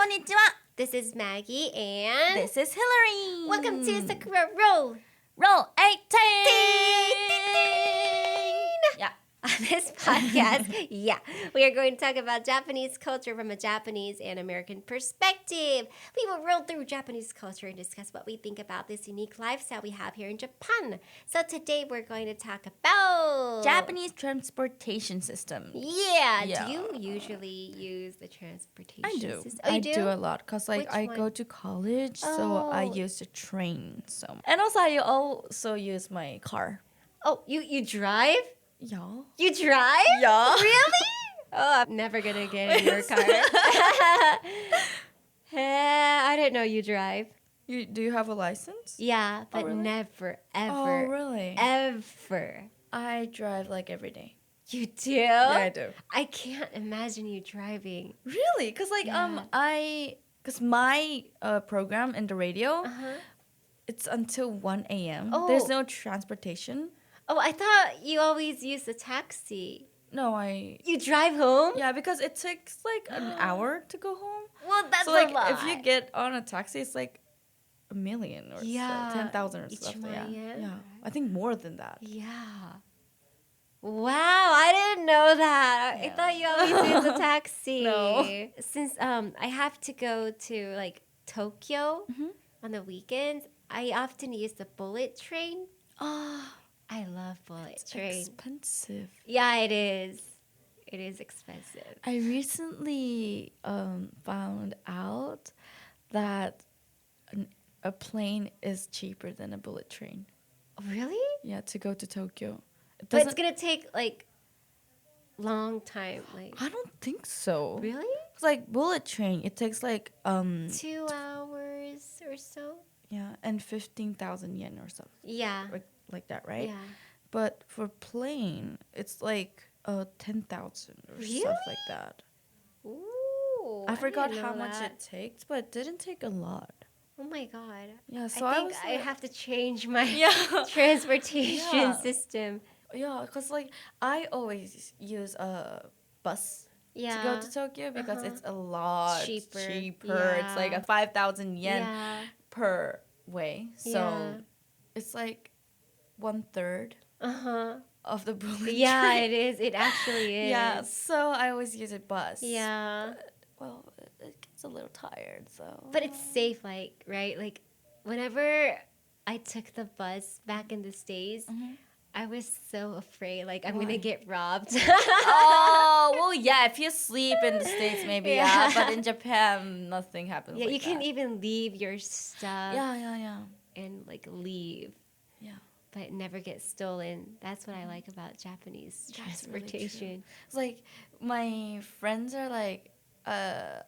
Konnichiwa. This is Maggie and This is Hillary. welcome to Sakura Roll. Roll 18. Yeah. On this podcast, we are going to talk about Japanese culture from a Japanese and American perspective. We will roll through Japanese culture and discuss what we think about this unique lifestyle we have here in Japan. So today we're going to talk about Japanese transportation system. Yeah. Yeah. Do you usually use the transportation I do. system? Oh, you I do? do a lot because Which I one? go to college, so I Oh. use the train. And also I also use my car. Oh, you drive? Yeah. You drive? Yeah. Really? Oh, I'm never going to get in your car. I didn't know you drive. Do you have a license? Yeah, but really? never, ever, Oh, really? ever. I drive like every day. You do? Yeah, I do. I can't imagine you driving. Really? Because because my program in the radio, it's until 1 a.m. Oh. There's no transportation. Oh, I thought you always use a taxi. No, You drive home? yeah, because it takes like an hour to go home. Well, that's So like a lot. if you get on a taxi, it's like 1 million or Yeah, so, 10,000 or each stuff. month, Yeah, yeah. yeah, I think more than that. Yeah. Wow, I didn't know that. I Yeah. thought you always use a taxi. No. Since I have to go to like Tokyo on the weekends, I often use the bullet train. Ah, I love bullet it's train. expensive. Yeah, it is. It is expensive. I recently found out that a plane is cheaper than a bullet train. Really? Yeah, to go to Tokyo. It But it's doesn't. gonna take like long time. Like I don't think so. really? It's like bullet train. It takes like 2 hours or so? yeah, and 15,000 yen or something Yeah. like that, right? Yeah. But for plane, it's like 10,000 or Really? stuff like that. Ooh. I forgot didn't how know much that. it takes, but it didn't take a lot. Oh my god. Yeah, so I I think was I like, have to change my yeah, transportation Yeah. system. yeah, cause like I always use a bus Yeah. to go to Tokyo because it's a lot Cheaper. It's like Yeah. a 5,000 yen Yeah. per way. So Yeah. it's like 1/3 Uh-huh. of the bullet Yeah, train. it is. It actually is. Yeah, so I always use a bus. Yeah. But, well, it gets a little tired, so. But it's safe, like, right? Like, whenever I took the bus back in the States, I was so afraid, like, I'm going to Why? get robbed. Oh, well, yeah, if you sleep in the States, maybe, Yeah. but in Japan, nothing happens Yeah, like you can that. even leave your stuff Yeah. and, like, leave. Yeah. But never get stolen. That's what I like about Japanese That's really true. transportation. It's like my friends are like,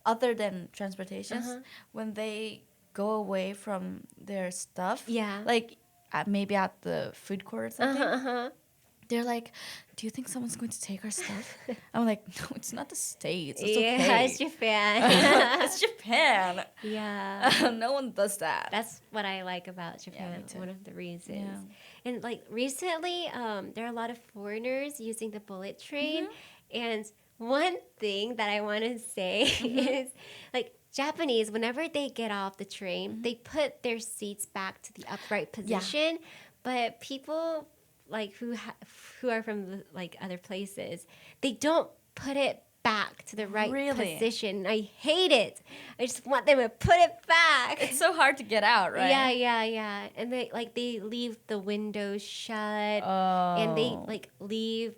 other than transportations, when they go away from their stuff, Yeah. like maybe at the food court or something, they're like, "Do you think someone's going to take our stuff?" I'm like, "No, it's not the States. It's Yeah, okay. it's Japan. It's Japan. Yeah. No one does that." That's what I like about Japan. me too. One of the reasons. Yeah. And like recently, there are a lot of foreigners using the bullet train. And one thing that I want to say is like Japanese, whenever they get off the train, they put their seats back to the upright position. But people like who are from the, like other places, they don't put it back to the right Really? position. I hate it. I just want them to put it back. It's so hard to get out, right? Yeah. And they leave the windows shut, Oh. and they like leave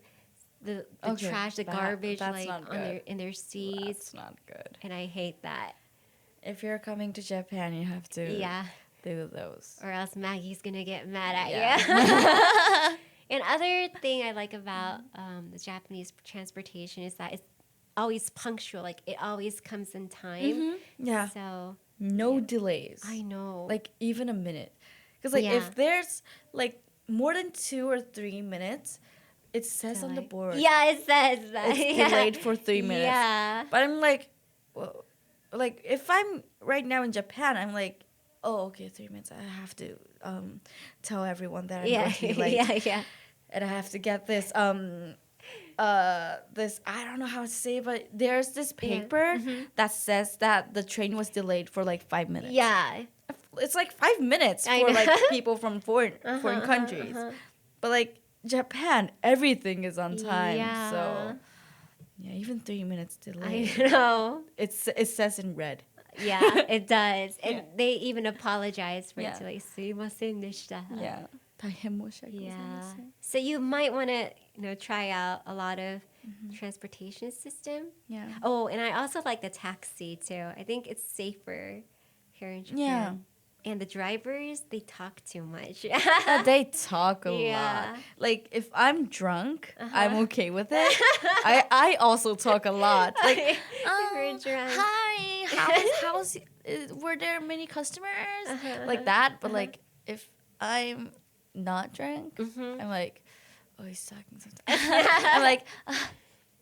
the Okay, trash, the garbage that's like not on good. in their seats, That's not good. and I hate that. If you're coming to Japan, you have to Yeah, do those. or else Maggie's gonna get mad at Yeah. you. And other thing I like about the Japanese transportation is that it's always punctual. Like it always comes in time. Yeah. So No delays. I know. Like even a minute. Because like Yeah. if there's like more than 2 or 3 minutes, it says on the board. Yeah, it says that. It's Yeah. delayed for 3 minutes. Yeah. But I'm like, well, like if I'm right now in Japan, I'm like, oh, okay, 3 minutes. I have to tell everyone that I'm going to be late. Yeah. And I have to get this this, I don't know how to say it, but there's this Yeah. paper that says that the train was delayed for like 5 minutes. Yeah. It's like 5 minutes I for know. like people from foreign countries. But like Japan, everything is on time. Yeah. So yeah, even 3 minutes delay. I know. It says in red. Yeah, it does. And Yeah. they even apologize for it Yeah. to like, すいませんでした. Yeah. 大変申し訳ございません. Yeah. So you might want to, try out a lot of transportation system. Yeah. Oh, and I also like the taxi too. I think it's safer here in Japan. Yeah. And the drivers, they talk too much. They talk a Yeah. lot. Like if I'm drunk, I'm okay with it. I also talk a lot. Like, If you're drunk. hi, how's were there many customers? Like that. But like if I'm not drunk, I'm like, oh, he's talking sometimes. I'm like,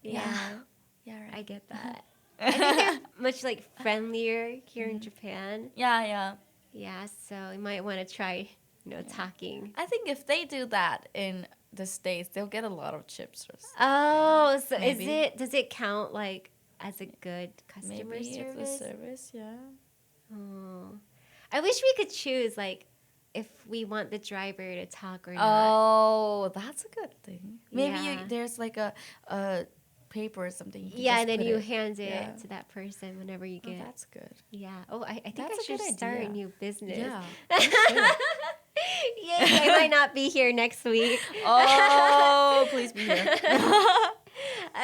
Yeah. right. I get that. I think they're much like friendlier here in Japan. Yeah. Yeah, so you might want to try, talking. I think if they do that in the States, they'll get a lot of chips. Oh, so Maybe. does it count like as a good customer Maybe if the service? service, yeah. Oh. I wish we could choose like if we want the driver to talk or not. Oh, that's a good thing. Maybe Yeah. there's like a paper or something. You can Yeah, just and then put you it. hand it Yeah. to that person whenever you Oh, get. that's good. Yeah. Oh, I think That's I a should good start a idea. new business. Yeah. Yay, I might not be here next week. Oh, please be here.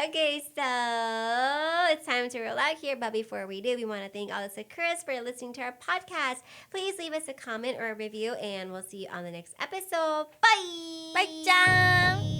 Okay, so it's time to roll out here. But before we do, we want to thank Alyssa Chris for listening to our podcast. Please leave us a comment or a review, and we'll see you on the next episode. Bye. Bye, Jam.